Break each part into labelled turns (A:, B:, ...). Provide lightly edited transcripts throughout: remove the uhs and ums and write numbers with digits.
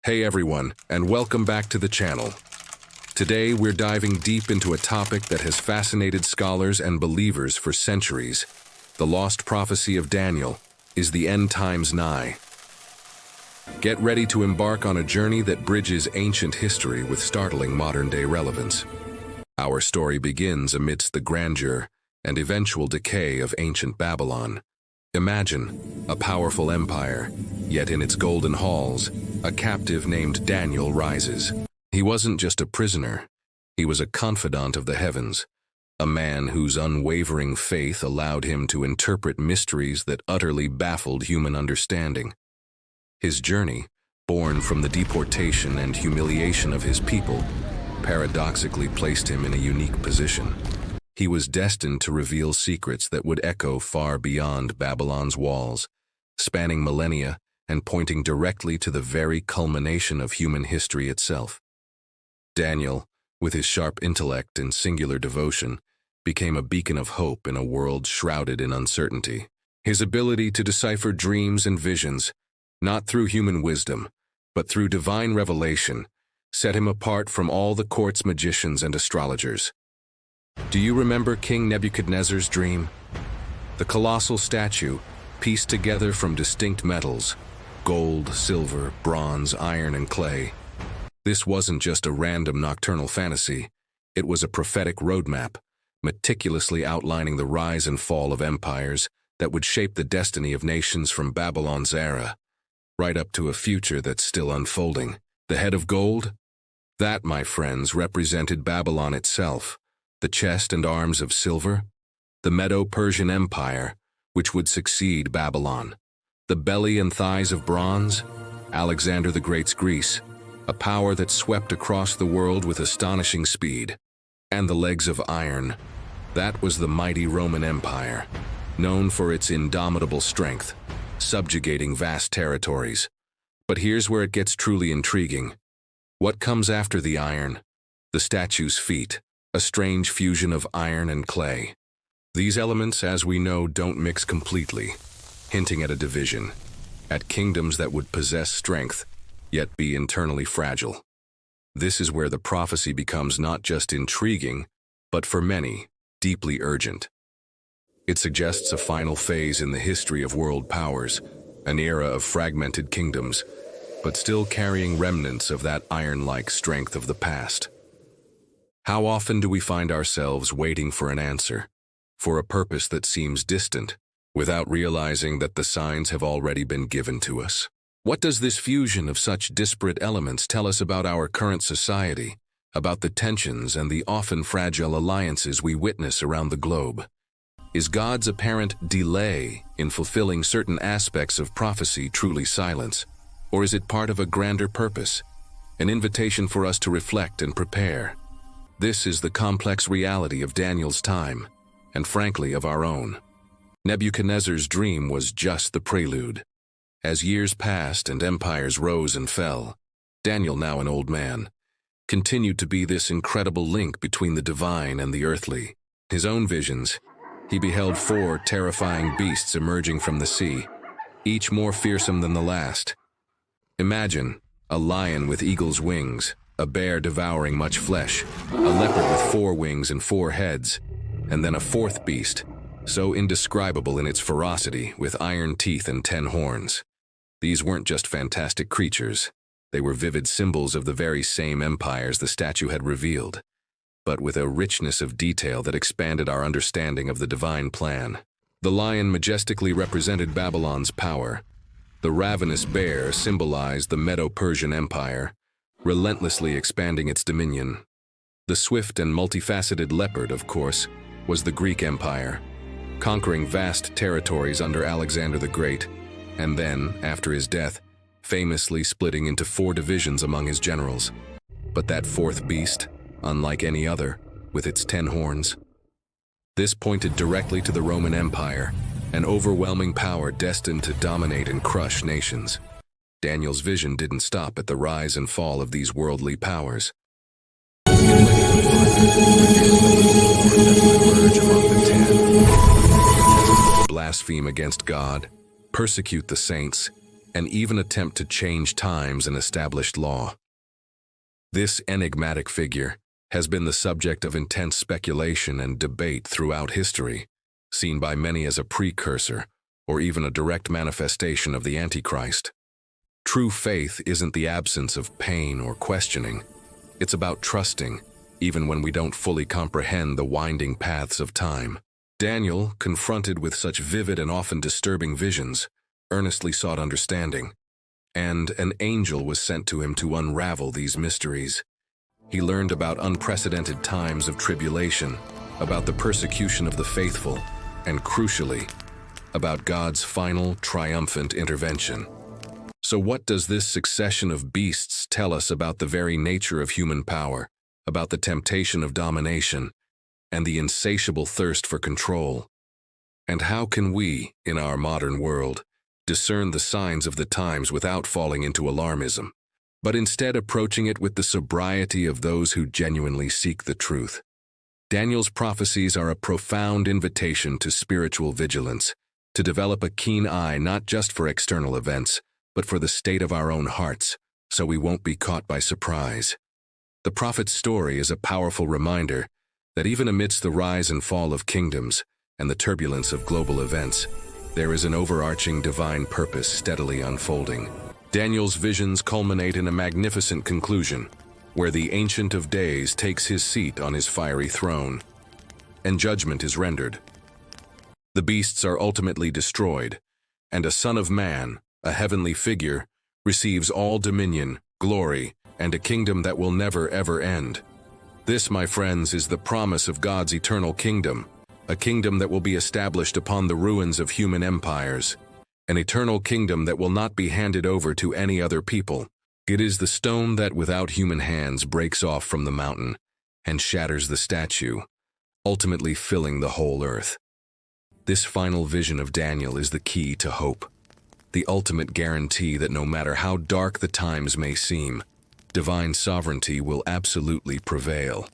A: Hey everyone, and welcome back to the channel. Today we're diving deep into a topic that has fascinated scholars and believers for centuries. The lost prophecy of Daniel. Is the end times nigh? Get ready to embark on a journey that bridges ancient history with startling modern-day relevance. Our story begins amidst the grandeur and eventual decay of ancient Babylon. Imagine a powerful empire, yet in its golden halls, a captive named Daniel rises. He wasn't just a prisoner, he was a confidant of the heavens, a man whose unwavering faith allowed him to interpret mysteries that utterly baffled human understanding. His journey, born from the deportation and humiliation of his people, paradoxically placed him in a unique position. He was destined to reveal secrets that would echo far beyond Babylon's walls, spanning millennia and pointing directly to the very culmination of human history itself. Daniel, with his sharp intellect and singular devotion, became a beacon of hope in a world shrouded in uncertainty. His ability to decipher dreams and visions, not through human wisdom, but through divine revelation, set him apart from all the court's magicians and astrologers. Do you remember King Nebuchadnezzar's dream? The colossal statue, pieced together from distinct metals, gold, silver, bronze, iron, and clay. This wasn't just a random nocturnal fantasy. It was a prophetic roadmap, meticulously outlining the rise and fall of empires that would shape the destiny of nations from Babylon's era, right up to a future that's still unfolding. The head of gold? That, my friends, represented Babylon itself. The chest and arms of silver, the Medo-Persian Empire, which would succeed Babylon, the belly and thighs of bronze, Alexander the Great's Greece, a power that swept across the world with astonishing speed, and the legs of iron. That was the mighty Roman Empire, known for its indomitable strength, subjugating vast territories. But here's where it gets truly intriguing. What comes after the iron? The statue's feet. A strange fusion of iron and clay. These elements, as we know, don't mix completely, hinting at a division, at kingdoms that would possess strength, yet be internally fragile. This is where the prophecy becomes not just intriguing, but for many, deeply urgent. It suggests a final phase in the history of world powers, an era of fragmented kingdoms, but still carrying remnants of that iron-like strength of the past. How often do we find ourselves waiting for an answer, for a purpose that seems distant, without realizing that the signs have already been given to us? What does this fusion of such disparate elements tell us about our current society, about the tensions and the often fragile alliances we witness around the globe? Is God's apparent delay in fulfilling certain aspects of prophecy truly silence, or is it part of a grander purpose, an invitation for us to reflect and prepare? This is the complex reality of Daniel's time, and frankly of our own. Nebuchadnezzar's dream was just the prelude. As years passed and empires rose and fell, Daniel, now an old man, continued to be this incredible link between the divine and the earthly. His own visions, he beheld 4 terrifying beasts emerging from the sea, each more fearsome than the last. Imagine a lion with eagle's wings, a bear devouring much flesh, a leopard with 4 wings and 4 heads, and then a 4th beast, so indescribable in its ferocity, with iron teeth and 10 horns. These weren't just fantastic creatures, they were vivid symbols of the very same empires the statue had revealed, but with a richness of detail that expanded our understanding of the divine plan. The lion majestically represented Babylon's power. The ravenous bear symbolized the Medo-Persian Empire, relentlessly expanding its dominion. The swift and multifaceted leopard, of course, was the Greek Empire, conquering vast territories under Alexander the Great, and then, after his death, famously splitting into 4 divisions among his generals. But that 4th beast, unlike any other, with its 10 horns, this pointed directly to the Roman Empire, an overwhelming power destined to dominate and crush nations. Daniel's vision didn't stop at the rise and fall of these worldly powers. Blaspheme against God, persecute the saints, and even attempt to change times and established law. This enigmatic figure has been the subject of intense speculation and debate throughout history, seen by many as a precursor or even a direct manifestation of the Antichrist. True faith isn't the absence of pain or questioning. It's about trusting, even when we don't fully comprehend the winding paths of time. Daniel, confronted with such vivid and often disturbing visions, earnestly sought understanding, and an angel was sent to him to unravel these mysteries. He learned about unprecedented times of tribulation, about the persecution of the faithful, and crucially, about God's final, triumphant intervention. So what does this succession of beasts tell us about the very nature of human power, about the temptation of domination, and the insatiable thirst for control? And how can we, in our modern world, discern the signs of the times without falling into alarmism, but instead approaching it with the sobriety of those who genuinely seek the truth? Daniel's prophecies are a profound invitation to spiritual vigilance, to develop a keen eye not just for external events, but for the state of our own hearts, so we won't be caught by surprise. The prophet's story is a powerful reminder that even amidst the rise and fall of kingdoms and the turbulence of global events, there is an overarching divine purpose steadily unfolding. Daniel's visions culminate in a magnificent conclusion, where the Ancient of Days takes his seat on his fiery throne, and judgment is rendered. The beasts are ultimately destroyed, and a Son of Man, a heavenly figure, receives all dominion, glory, and a kingdom that will never ever end. This, my friends, is the promise of God's eternal kingdom, a kingdom that will be established upon the ruins of human empires, an eternal kingdom that will not be handed over to any other people. It is the stone that without human hands breaks off from the mountain and shatters the statue, ultimately filling the whole earth. This final vision of Daniel is the key to hope, the ultimate guarantee that no matter how dark the times may seem, divine sovereignty will absolutely prevail.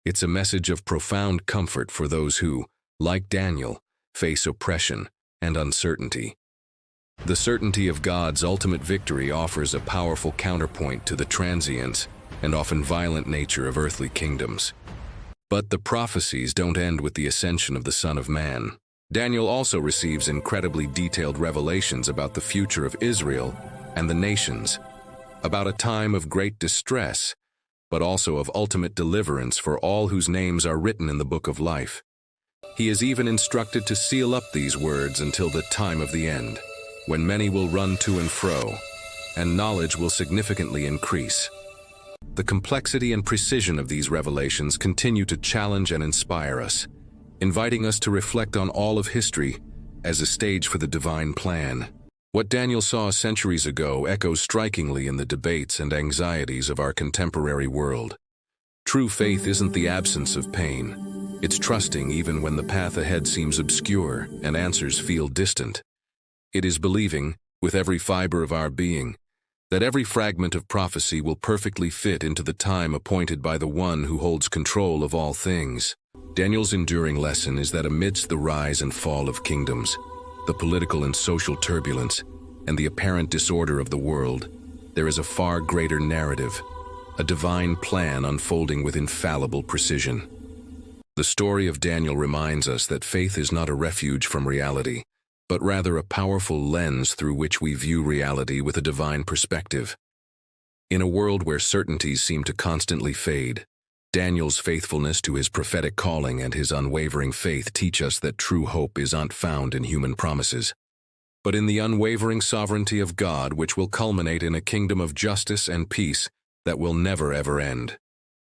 A: It's a message of profound comfort for those who, like Daniel, face oppression and uncertainty. The certainty of God's ultimate victory offers a powerful counterpoint to the transient and often violent nature of earthly kingdoms. But the prophecies don't end with the ascension of the Son of Man. Daniel also receives incredibly detailed revelations about the future of Israel and the nations, about a time of great distress, but also of ultimate deliverance for all whose names are written in the book of life. He is even instructed to seal up these words until the time of the end, when many will run to and fro, and knowledge will significantly increase. The complexity and precision of these revelations continue to challenge and inspire us, inviting us to reflect on all of history as a stage for the divine plan. What Daniel saw centuries ago echoes strikingly in the debates and anxieties of our contemporary world. True faith isn't the absence of pain. It's trusting even when the path ahead seems obscure and answers feel distant. It is believing, with every fiber of our being, that every fragment of prophecy will perfectly fit into the time appointed by the one who holds control of all things. Daniel's enduring lesson is that amidst the rise and fall of kingdoms, the political and social turbulence, and the apparent disorder of the world, there is a far greater narrative, a divine plan unfolding with infallible precision. The story of Daniel reminds us that faith is not a refuge from reality, but rather a powerful lens through which we view reality with a divine perspective. In a world where certainties seem to constantly fade, Daniel's faithfulness to his prophetic calling and his unwavering faith teach us that true hope is not found in human promises, but in the unwavering sovereignty of God, which will culminate in a kingdom of justice and peace that will never ever end.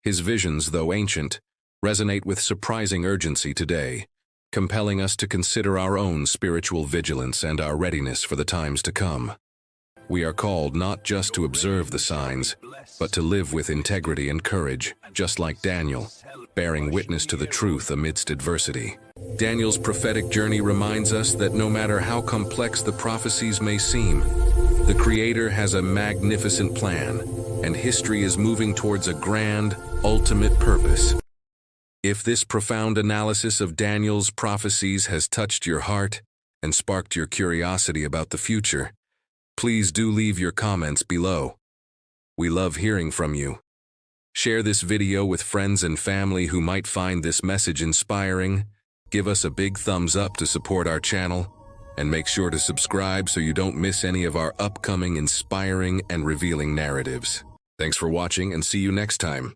A: His visions, though ancient, resonate with surprising urgency today, compelling us to consider our own spiritual vigilance and our readiness for the times to come. We are called not just to observe the signs, but to live with integrity and courage, just like Daniel, bearing witness to the truth amidst adversity. Daniel's prophetic journey reminds us that no matter how complex the prophecies may seem, the Creator has a magnificent plan, and history is moving towards a grand, ultimate purpose. If this profound analysis of Daniel's prophecies has touched your heart and sparked your curiosity about the future, Please do leave your comments below. We love hearing from you. Share this video with friends and family who might find this message inspiring. Give us a big thumbs up to support our channel, and make sure to subscribe so you don't miss any of our upcoming inspiring and revealing narratives. Thanks for watching, and see you next time.